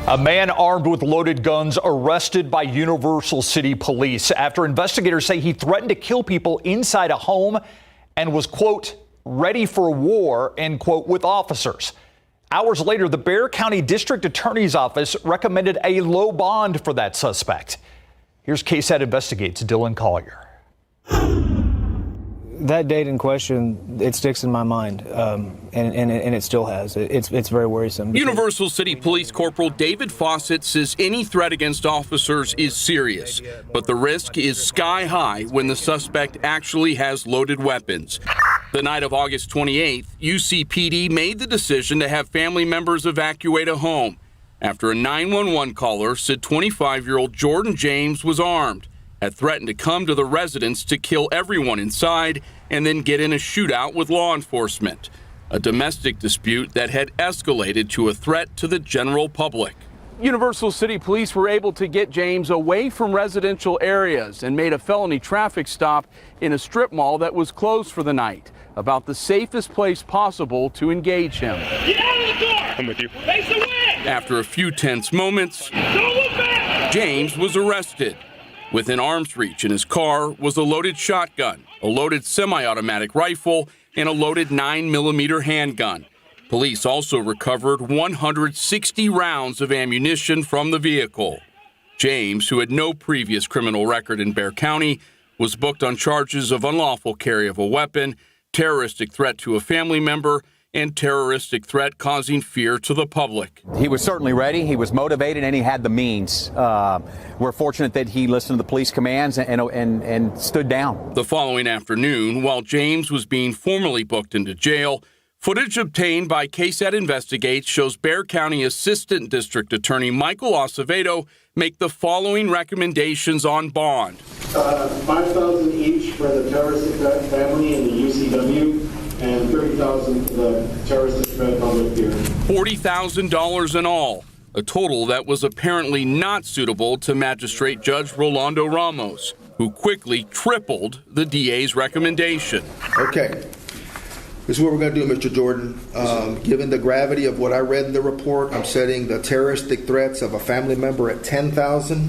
A man armed with loaded guns arrested by Universal City Police after investigators say he threatened to kill people inside a home and was, quote, ready for war, end quote, with officers. Hours later, the Bexar County District Attorney's Office recommended a low bond for that suspect. Here's KSAT Investigates' Dylan Collier. That date in question, it sticks in my mind, and it still has. It's very worrisome. Universal City Police Corporal David Fawcett says any threat against officers is serious, but the risk is sky high when the suspect actually has loaded weapons. The night of August 28th, UCPD made the decision to have family members evacuate a home after a 911 caller said 25-year-old Jordan James was armed, had threatened to come to the residence to kill everyone inside and then get in a shootout with law enforcement, a domestic dispute that had escalated to a threat to the general public. Universal City Police were able to get James away from residential areas and made a felony traffic stop in a strip mall that was closed for the night, about the safest place possible to engage him. Get out of the door! I'm with you. Face away! After a few tense moments, Don't look back! James was arrested. Within arm's reach in his car was a loaded shotgun, a loaded semi-automatic rifle, and a loaded 9mm handgun. Police also recovered 160 rounds of ammunition from the vehicle. James, who had no previous criminal record in Bexar County, was booked on charges of unlawful carry of a weapon, terroristic threat to a family member, and terroristic threat causing fear to the public. He was certainly ready, he was motivated, and he had the means. We're fortunate that he listened to the police commands and stood down. The following afternoon, while James was being formally booked into jail, footage obtained by KSAT Investigates shows Bexar County Assistant District Attorney Michael Acevedo make the following recommendations on bond. $5,000 each for the terroristic threat family and the UCW, and $30,000 for the terroristic threat public fear. $40,000 in all, a total that was apparently not suitable to Magistrate Judge Rolando Ramos, who quickly tripled the DA's recommendation. Okay. This is what we're going to do, Mr. Jordan. Given the gravity of what I read in the report, I'm setting the terroristic threats of a family member at $10,000,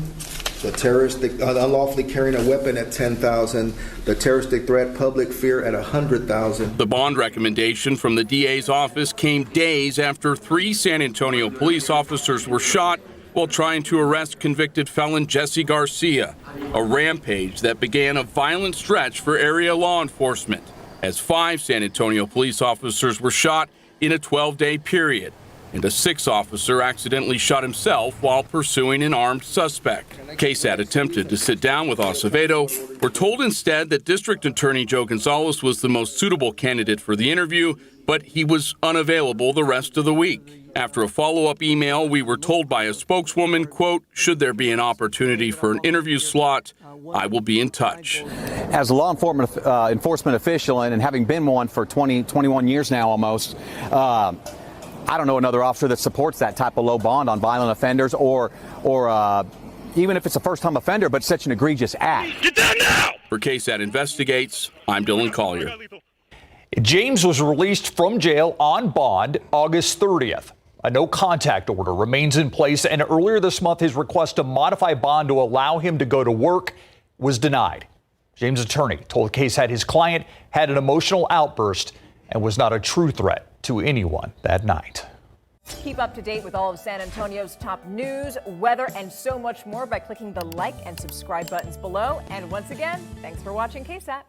the terroristic unlawfully carrying a weapon at $10,000, the terroristic threat public fear at $100,000. The bond recommendation from the DA's office came days after 3 San Antonio police officers were shot while trying to arrest convicted felon Jesse Garcia, a rampage that began a violent stretch for area law enforcement, as 5 San Antonio police officers were shot in a 12-day period, and a 6th officer accidentally shot himself while pursuing an armed suspect. KSAT attempted to sit down with Acevedo. We're told instead that District Attorney Joe Gonzalez was the most suitable candidate for the interview, but he was unavailable the rest of the week. After a follow-up email, we were told by a spokeswoman, quote, should there be an opportunity for an interview slot, I will be in touch. As a law enforcement official and having been one for 21 years now almost, I don't know another officer that supports that type of low bond on violent offenders or even if it's a first-time offender, but such an egregious act. Get down now! For KSAT Investigates, I'm Dylan Collier. James was released from jail on bond August 30th. A no-contact order remains in place, and earlier this month, his request to modify bond to allow him to go to work was denied. James' attorney told KSAT his client had an emotional outburst and was not a true threat to anyone that night. Keep up to date with all of San Antonio's top news, weather, and so much more by clicking the like and subscribe buttons below. And once again, thanks for watching KSAT.